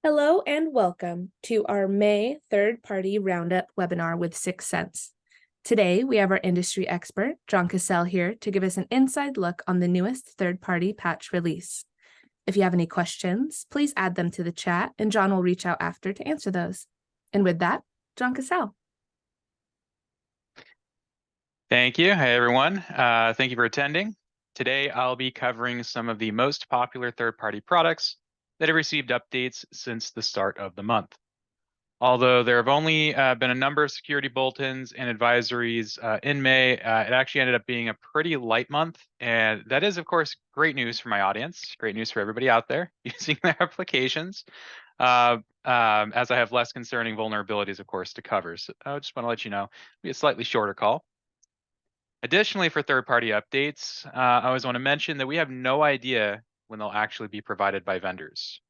Hello and welcome to our May third-party Roundup webinar with Syxsense. Today, we have our industry expert, Jon Cassell, here to give us an inside look on the newest third-party patch release. If you have any questions, please add them to the chat, and Jon will reach out after to answer those. And with that, Jon Cassell. Thank you. Hey, everyone. Thank you for attending. Today, I'll be covering some of the most popular third-party products that have received updates since the start of the month. Although there have only been a number of security bulletins and advisories in May, it actually ended up being a pretty light month. And that is, of course, great news for my audience, great news for everybody out there using their applications, as I have less concerning vulnerabilities, of course, to cover. So I just want to let you know, it'll be a slightly shorter call. Additionally, for third-party updates, I always want to mention that we have no idea when they'll actually be provided by vendors.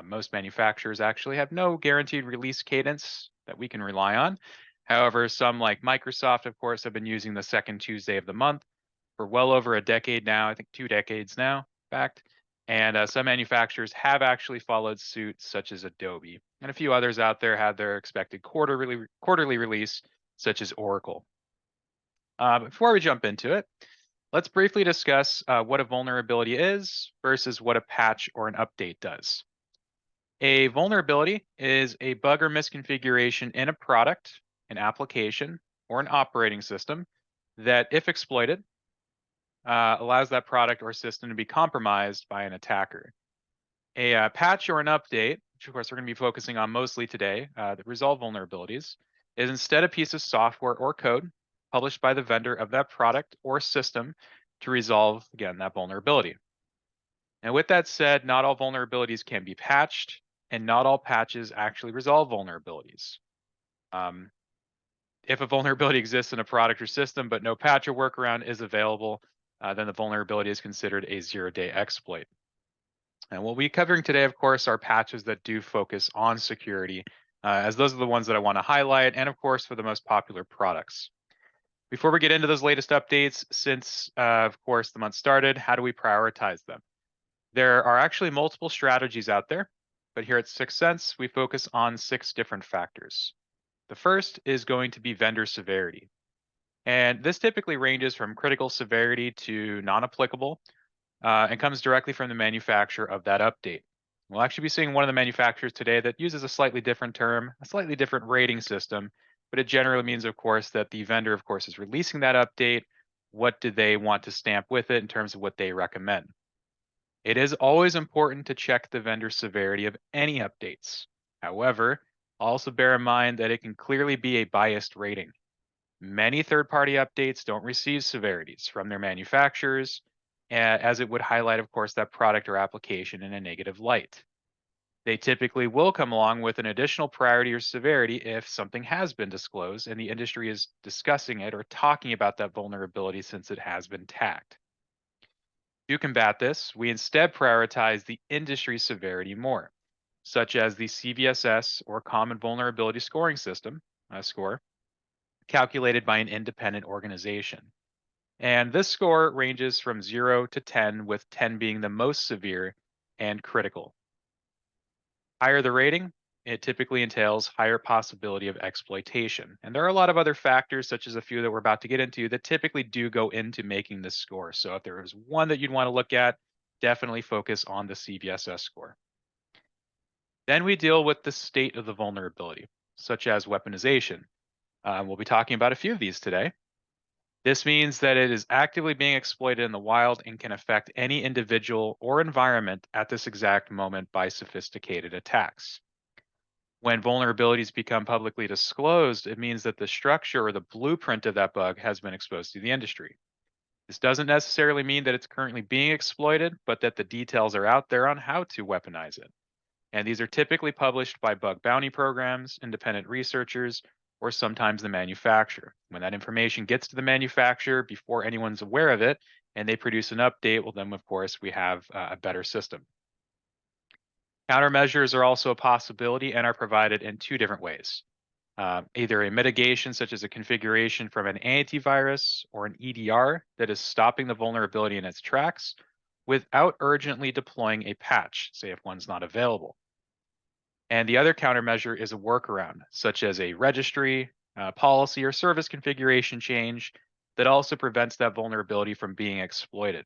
Most manufacturers actually have no guaranteed release cadence that we can rely on. However, some like Microsoft, of course, have been using the second Tuesday of the month for well over a decade now, I think 2 decades now, in fact. And some manufacturers have actually followed suit, such as Adobe. And a few others out there have their expected quarterly release, such as Oracle. Before we jump into it, let's briefly discuss what a vulnerability is versus what a patch or an update does. A vulnerability is a bug or misconfiguration in a product, an application, or an operating system that, if exploited, allows that product or system to be compromised by an attacker. A patch or an update, which of course we're going to be focusing on mostly today, that resolve vulnerabilities, is instead a piece of software or code published by the vendor of that product or system to resolve, again, that vulnerability. And with that said, not all vulnerabilities can be patched, and not all patches actually resolve vulnerabilities. If a vulnerability exists in a product or system, but no patch or workaround is available, then the vulnerability is considered a zero-day exploit. And what we'll be covering today, of course, are patches that do focus on security, as those are the ones that I want to highlight, and of course, for the most popular products. Before we get into those latest updates, since, of course, the month started, how do we prioritize them? There are actually multiple strategies out there, but here at Syxsense, we focus on 6 different factors. The first is going to be vendor severity. And this typically ranges from critical severity to non-applicable, and comes directly from the manufacturer of that update. We'll actually be seeing one of the manufacturers today that uses a slightly different term, a slightly different rating system, but it generally means, of course, that the vendor, of course, is releasing that update. What do they want to stamp with it in terms of what they recommend? It is always important to check the vendor severity of any updates. However, also bear in mind that it can clearly be a biased rating. Many third-party updates don't receive severities from their manufacturers, as it would highlight, of course, that product or application in a negative light. They typically will come along with an additional priority or severity if something has been disclosed and the industry is discussing it or talking about that vulnerability since it has been tagged. To combat this, we instead prioritize the industry severity more, such as the CVSS or Common Vulnerability Scoring System score, calculated by an independent organization. And this score ranges from 0 to 10, with 10 being the most severe and critical. Higher the rating, it typically entails higher possibility of exploitation. And there are a lot of other factors, such as a few that we're about to get into, that typically do go into making this score. So if there is one that you'd want to look at, definitely focus on the CVSS score. Then we deal with the state of the vulnerability, such as weaponization. We'll be talking about a few of these today. This means that it is actively being exploited in the wild and can affect any individual or environment at this exact moment by sophisticated attacks. When vulnerabilities become publicly disclosed, it means that the structure or the blueprint of that bug has been exposed to the industry. This doesn't necessarily mean that it's currently being exploited, but that the details are out there on how to weaponize it. And these are typically published by bug bounty programs, independent researchers, or sometimes the manufacturer. When that information gets to the manufacturer before anyone's aware of it, and they produce an update, well, then, of course, we have a better system. Countermeasures are also a possibility and are provided in 2 different ways. Either a mitigation, such as a configuration from an antivirus or an EDR that is stopping the vulnerability in its tracks without urgently deploying a patch, say if one's not available. And the other countermeasure is a workaround, such as a registry, policy, or service configuration change that also prevents that vulnerability from being exploited.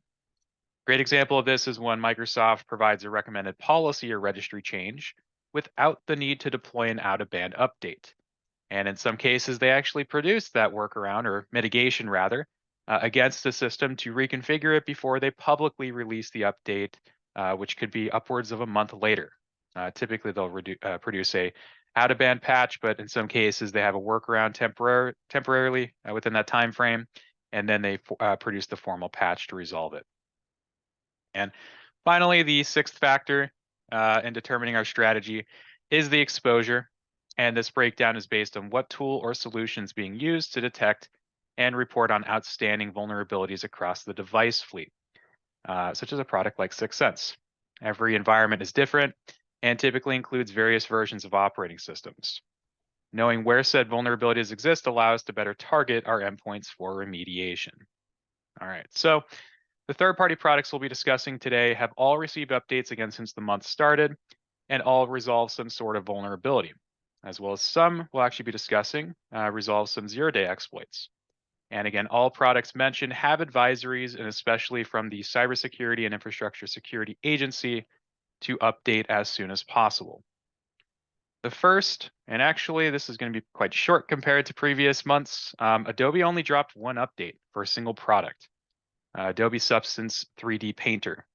Great example of this is when Microsoft provides a recommended policy or registry change without the need to deploy an out-of-band update. And in some cases, they actually produce that workaround or mitigation rather against the system to reconfigure it before they publicly release the update, which could be upwards of a month later. Typically, they'll produce a out-of-band patch, but in some cases, they have a workaround temporarily within that time frame, and then they produce the formal patch to resolve it. And finally, the sixth factor in determining our strategy is the exposure. And this breakdown is based on what tool or solution is being used to detect and report on outstanding vulnerabilities across the device fleet, such as a product like Syxsense. Every environment is different and typically includes various versions of operating systems. Knowing where said vulnerabilities exist allows us to better target our endpoints for remediation. All right, so the third-party products we'll be discussing today have all received updates again since the month started and all resolve some sort of vulnerability, as well as some we'll actually be discussing resolve some zero-day exploits. And again, all products mentioned have advisories, and especially from the Cybersecurity and Infrastructure Security Agency, to update as soon as possible. The first, and actually this is going to be quite short compared to previous months, Adobe only dropped one update for a single product. Adobe Substance 3D Painter.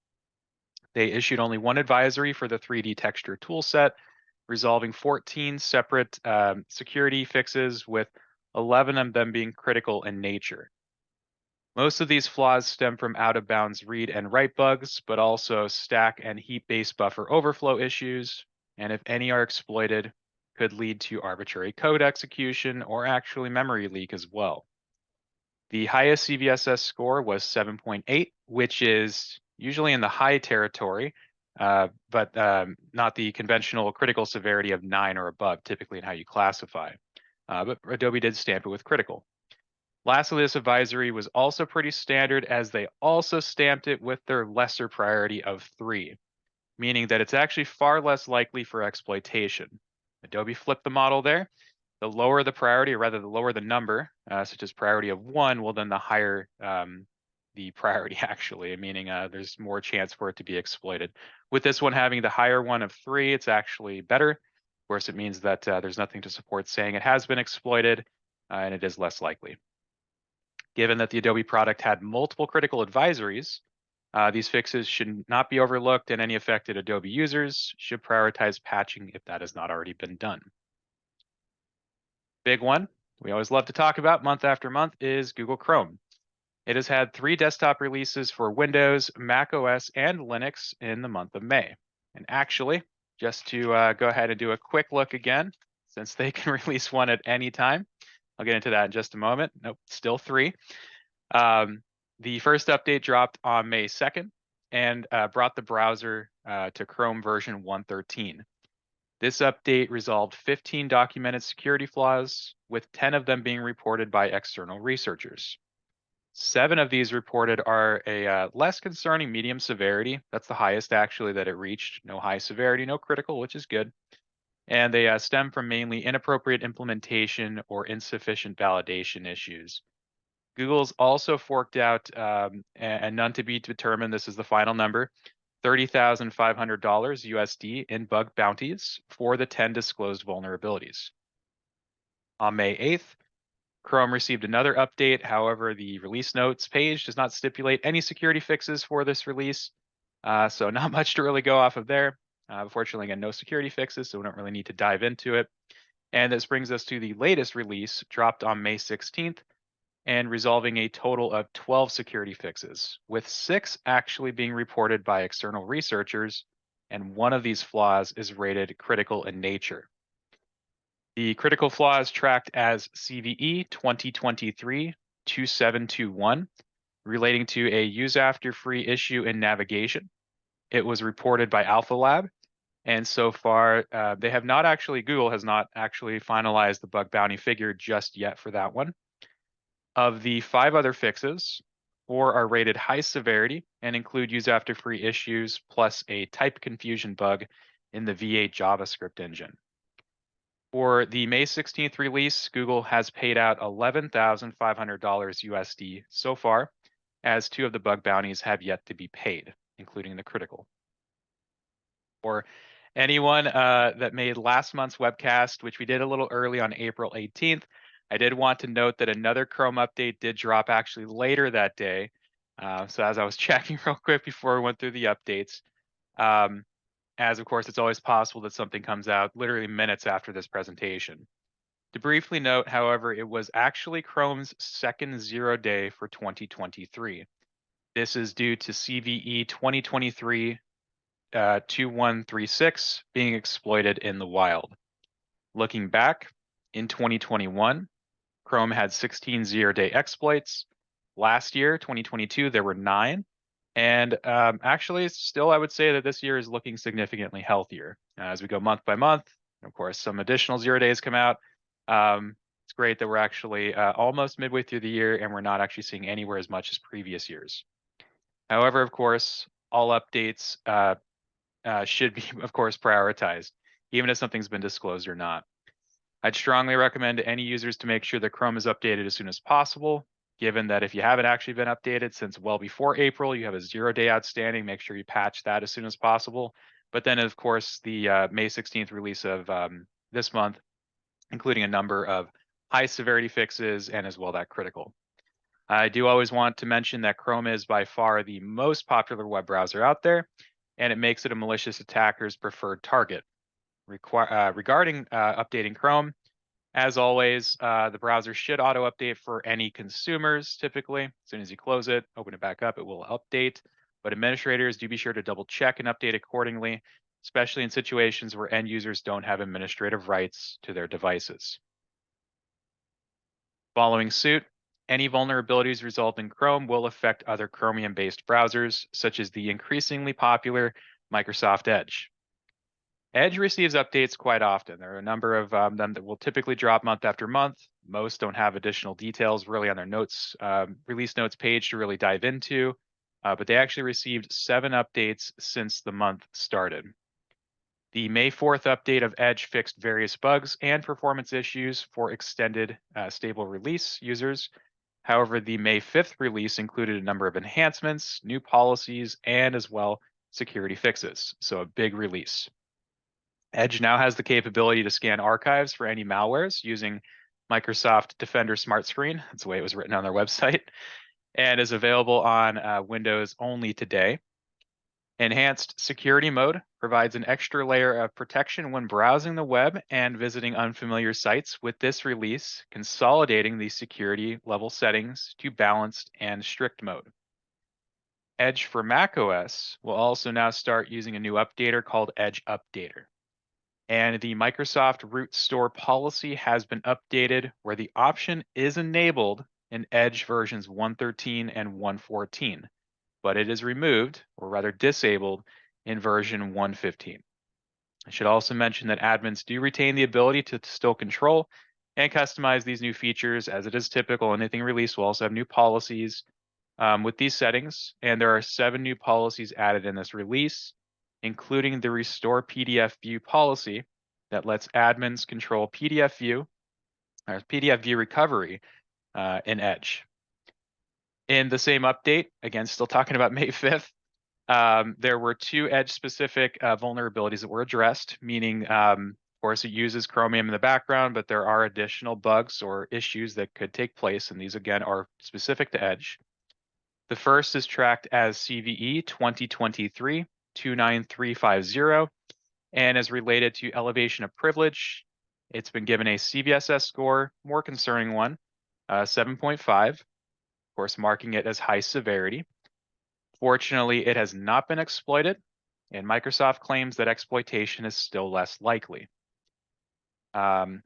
They issued only one advisory for the 3D texture toolset, resolving 14 separate security fixes, with 11 of them being critical in nature. Most of these flaws stem from out-of-bounds read and write bugs, but also stack and heap-based buffer overflow issues, and if any are exploited, could lead to arbitrary code execution or actually memory leak as well. The highest CVSS score was 7.8, which is usually in the high territory, but not the conventional critical severity of 9 or above, typically in how you classify. But Adobe did stamp it with critical. Lastly, this advisory was also pretty standard, as they also stamped it with their lesser priority of 3, meaning that it's actually far less likely for exploitation. Adobe flipped the model there. The lower the priority, or rather the lower the number, such as priority of 1, well, then the higher the priority actually, meaning there's more chance for it to be exploited. With this one having the higher one of 3, it's actually better. Of course, it means that there's nothing to support saying it has been exploited, and it is less likely. Given that the Adobe product had multiple critical advisories, these fixes should not be overlooked, and any affected Adobe users should prioritize patching if that has not already been done. Big one we always love to talk about month after month is Google Chrome. It has had 3 desktop releases for Windows, Mac OS, and Linux in the month of May. And actually, just to go ahead and do a quick look again, since they can release one at any time, I'll get into that in just a moment. Nope, still 3. The first update dropped on May 2nd and brought the browser to Chrome version 1.13. This update resolved 15 documented security flaws, with 10 of them being reported by external researchers. 7 of these reported are a less concerning medium severity. That's the highest actually that it reached. No high severity, no critical, which is good. And they stem from mainly inappropriate implementation or insufficient validation issues. Google's also forked out, and none to be determined, this is the final number, $30,500 USD in bug bounties for the 10 disclosed vulnerabilities. On May 8th, Chrome received another update. However, the release notes page does not stipulate any security fixes for this release, so not much to really go off of there. Unfortunately, again, no security fixes, so we don't really need to dive into it. And this brings us to the latest release, dropped on May 16th, and resolving a total of 12 security fixes, with 6 actually being reported by external researchers, and one of these flaws is rated critical in nature. The critical flaw is tracked as CVE 2023-2721, relating to a use after free issue in navigation. It was reported by Alpha Lab, and so far they have not actually, Google has not actually finalized the bug bounty figure just yet for that one. Of the 5 other fixes, 4 are rated high severity and include use after free issues plus a type confusion bug in the V8 JavaScript engine. For the May 16th release, Google has paid out $11,500 USD so far, as 2 of the bug bounties have yet to be paid, including the critical. For anyone that made last month's webcast, which we did a little early on April 18th, I did want to note that another Chrome update did drop actually later that day. So as I was checking real quick before we went through the updates, as of course it's always possible that something comes out literally minutes after this presentation. To briefly note, however, it was actually Chrome's second 0 day for 2023. This is due to CVE 2023 2136 being exploited in the wild. Looking back, in 2021, Chrome had 16 0-day exploits. Last year, 2022, there were 9. And actually, still, I would say that this year is looking significantly healthier. As we go month by month, of course, some additional 0 days come out. It's great that we're actually almost midway through the year and we're not actually seeing anywhere as much as previous years. However, of course, all updates should be, of course, prioritized, even if something's been disclosed or not. I'd strongly recommend to any users to make sure that Chrome is updated as soon as possible, given that if you haven't actually been updated since well before April, you have a 0 day outstanding, make sure you patch that as soon as possible. But then, of course, the May 16th release of this month, including a number of high severity fixes and as well that critical. I do always want to mention that Chrome is by far the most popular web browser out there, and it makes it a malicious attacker's preferred target. Regarding updating Chrome, as always, the browser should auto-update for any consumers, typically. As soon as you close it, open it back up, it will update. But administrators, do be sure to double check and update accordingly, especially in situations where end users don't have administrative rights to their devices. Following suit, any vulnerabilities resolved in Chrome will affect other Chromium-based browsers, such as the increasingly popular Microsoft Edge. Edge receives updates quite often. There are a number of them that will typically drop month after month. Most don't have additional details really on their notes, release notes page to really dive into, but they actually received 7 updates since the month started. The May 4th update of Edge fixed various bugs and performance issues for extended stable release users. However, the May 5th release included a number of enhancements, new policies, and as well security fixes. So a big release. Edge now has the capability to scan archives for any malwares using Microsoft Defender Smart Screen. That's the way it was written on their website, and is available on Windows only today. Enhanced security mode provides an extra layer of protection when browsing the web and visiting unfamiliar sites with this release, consolidating the security level settings to balanced and strict mode. Edge for macOS will also now start using a new updater called Edge Updater. And the Microsoft root store policy has been updated where the option is enabled in Edge versions 113 and 114, but it is removed, or rather disabled, in version 115. I should also mention that admins do retain the ability to still control and customize these new features, as it is typical. Anything released will also have new policies with these settings, and there are 7 new policies added in this release, including the Restore PDF View policy that lets admins control PDF view or PDF view recovery in Edge. In the same update, again, still talking about May 5th, there were 2 Edge-specific vulnerabilities that were addressed, meaning, of course, it uses Chromium in the background, but there are additional bugs or issues that could take place, and these, again, are specific to Edge. The first is tracked as CVE 2023-29350 and is related to elevation of privilege. It's been given a CVSS score, more concerning one, 7.5, of course, marking it as high severity. Fortunately, it has not been exploited, and Microsoft claims that exploitation is still less likely. The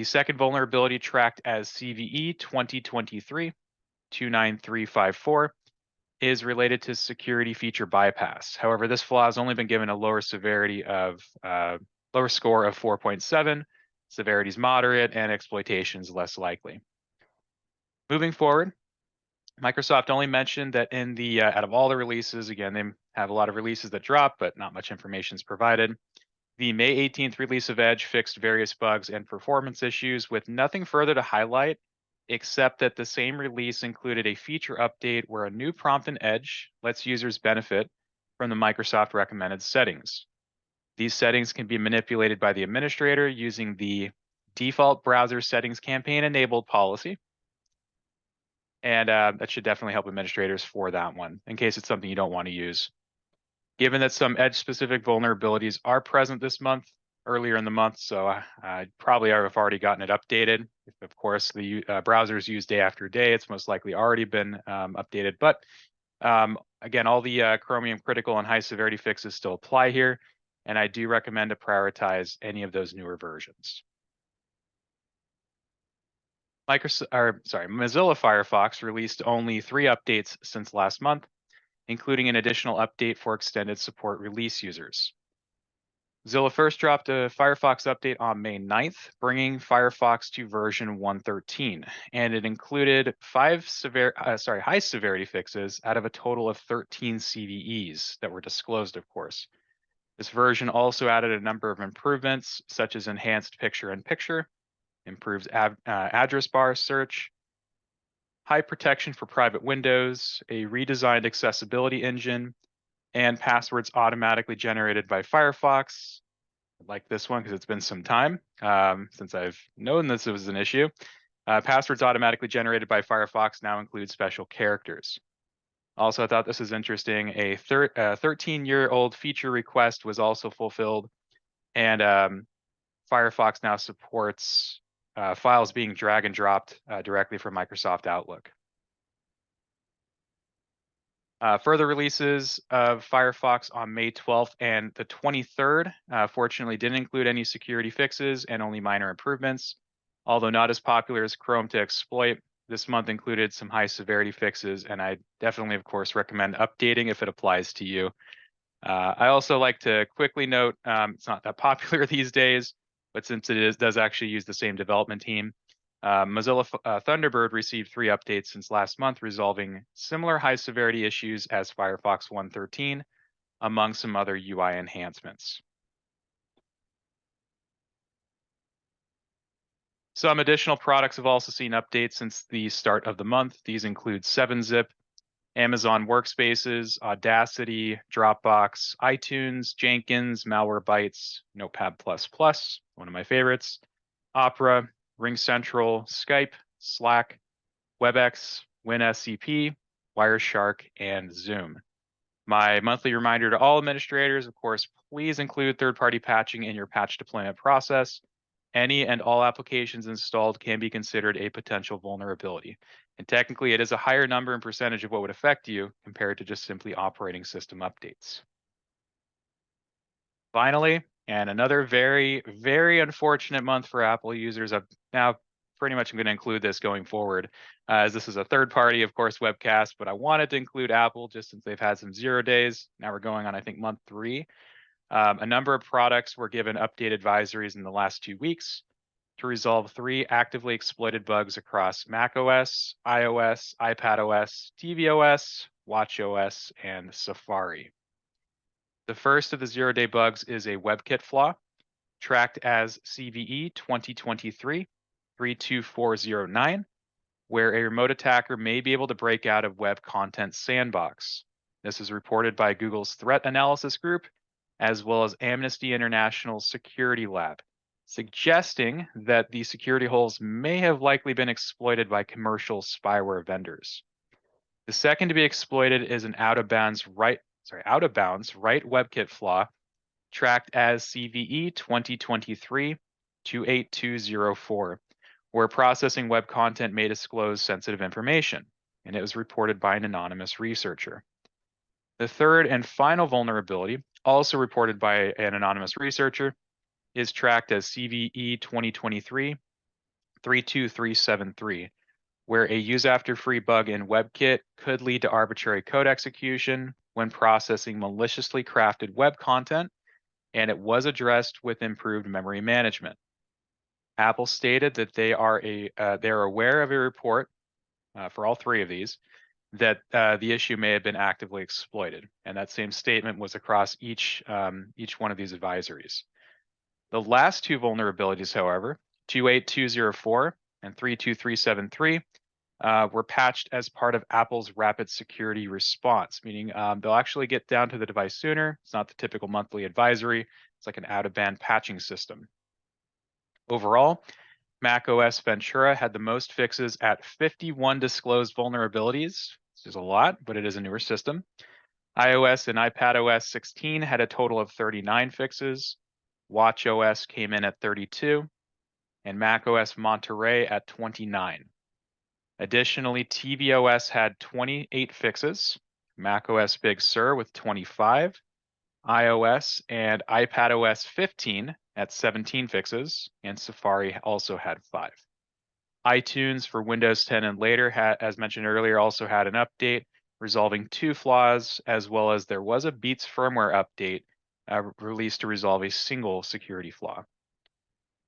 second vulnerability tracked as CVE 2023-29354 is related to security feature bypass. However, this flaw has only been given a lower severity of lower score of 4.7. Severity is moderate and exploitation is less likely. Moving forward, Microsoft only mentioned that in the out of all the releases, again, they have a lot of releases that drop, but not much information is provided. The May 18th release of Edge fixed various bugs and performance issues with nothing further to highlight, except that the same release included a feature update where a new prompt in Edge lets users benefit from the Microsoft recommended settings. These settings can be manipulated by the administrator using the default browser settings campaign enabled policy. And that should definitely help administrators for that one, in case it's something you don't want to use. Given that some Edge-specific vulnerabilities are present this month, earlier in the month, so I probably have already gotten it updated. If, of course, the browsers use day after day, it's most likely already been updated. But again, all the Chromium critical and high severity fixes still apply here, and I do recommend to prioritize any of those newer versions. Mozilla Firefox released only 3 updates since last month, including an additional update for extended support release users. Mozilla first dropped a Firefox update on May 9th, bringing Firefox to version 1.13, and it included 5 high severity fixes out of a total of 13 CVEs that were disclosed, of course. This version also added a number of improvements, such as enhanced picture-in-picture, improves address bar search, high protection for private windows, a redesigned accessibility engine, and passwords automatically generated by Firefox. I like this one because it's been some time since I've known this was an issue. Passwords automatically generated by Firefox now include special characters. Also, I thought this was interesting. A 13-year-old feature request was also fulfilled, and Firefox now supports files being drag and dropped directly from Microsoft Outlook. Further releases of Firefox on May 12th and the 23rd fortunately didn't include any security fixes and only minor improvements. Although not as popular as Chrome to exploit, this month included some high severity fixes, and I definitely, of course, recommend updating if it applies to you. I also like to quickly note, it's not that popular these days, but since it does actually use the same development team, Mozilla Thunderbird received 3 updates since last month, resolving similar high severity issues as Firefox 1.13, among some other UI enhancements. Some additional products have also seen updates since the start of the month. These include 7-Zip, Amazon Workspaces, Audacity, Dropbox, iTunes, Jenkins, Malwarebytes, Notepad++, one of my favorites, Opera, RingCentral, Skype, Slack, WebEx, WinSCP, Wireshark, and Zoom. My monthly reminder to all administrators, of course, please include third-party patching in your patch deployment process. Any and all applications installed can be considered a potential vulnerability. And technically, it is a higher number and percentage of what would affect you compared to just simply operating system updates. Finally, and another very, very unfortunate month for Apple users. I've now pretty much going to include this going forward, as this is a third party, of course, webcast, but I wanted to include Apple just since they've had some 0 days. Now we're going on, I think, month 3. A number of products were given update advisories in the last 2 weeks to resolve 3 actively exploited bugs across macOS, iOS, iPadOS, tvOS, watchOS, and Safari. The first of the 0-day bugs is a WebKit flaw, tracked as CVE 2023-32409, where a remote attacker may be able to break out of Web Content Sandbox. This is reported by Google's Threat Analysis Group, as well as Amnesty International's Security Lab, suggesting that the security holes may have likely been exploited by commercial spyware vendors. The second to be exploited is an out-of-bounds right WebKit flaw, tracked as CVE 2023-28204, where processing web content may disclose sensitive information, and it was reported by an anonymous researcher. The third and final vulnerability, also reported by an anonymous researcher, is tracked as CVE 2023-32373, where a use after free bug in WebKit could lead to arbitrary code execution when processing maliciously crafted web content, and it was addressed with improved memory management. Apple stated that they are aware of a report for all 3 of these that the issue may have been actively exploited, and that same statement was across each one of these advisories. The last two vulnerabilities, however, 28204 and 32373, were patched as part of Apple's rapid security response, meaning they'll actually get down to the device sooner. It's not the typical monthly advisory. It's like an out-of-band patching system. Overall, macOS Ventura had the most fixes at 51 disclosed vulnerabilities. This is a lot, but it is a newer system. iOS and iPadOS 16 had a total of 39 fixes. watchOS came in at 32, and macOS Monterey at 29. Additionally, tvOS had 28 fixes, macOS Big Sur with 25, iOS and iPadOS 15 at 17 fixes, and Safari also had 5. iTunes for Windows 10 and later, as mentioned earlier, also had an update resolving 2 flaws, as well as there was a Beats firmware update released to resolve a single security flaw.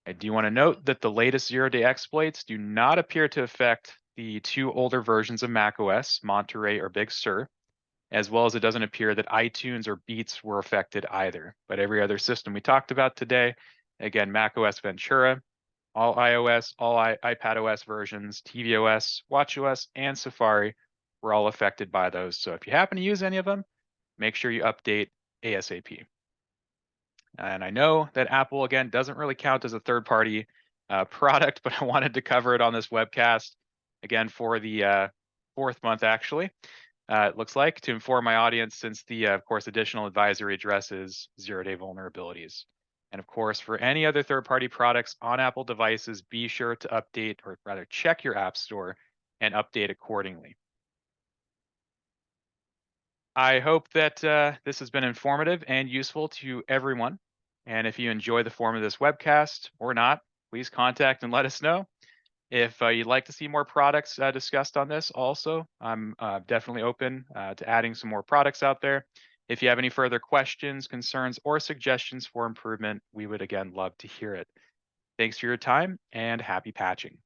I do want to note that the latest zero-day exploits do not appear to affect the 2 older versions of macOS, Monterey or Big Sur, as well as it doesn't appear that iTunes or Beats were affected either. But every other system we talked about today, again, macOS Ventura, all iOS, all iPadOS versions, tvOS, watchOS, and Safari were all affected by those. So if you happen to use any of them, make sure you update ASAP. And I know that Apple, again, doesn't really count as a third-party product, but I wanted to cover it on this webcast, again, for the 4th month, actually. It looks like, to inform my audience, since the, of course, additional advisory addresses zero-day vulnerabilities. And of course, for any other third-party products on Apple devices, be sure to update, or rather check your App Store and update accordingly. I hope that this has been informative and useful to everyone. And if you enjoy the form of this webcast or not, please contact and let us know. If you'd like to see more products discussed on this also, I'm definitely open to adding some more products out there. If you have any further questions, concerns, or suggestions for improvement, we would again love to hear it. Thanks for your time and happy patching.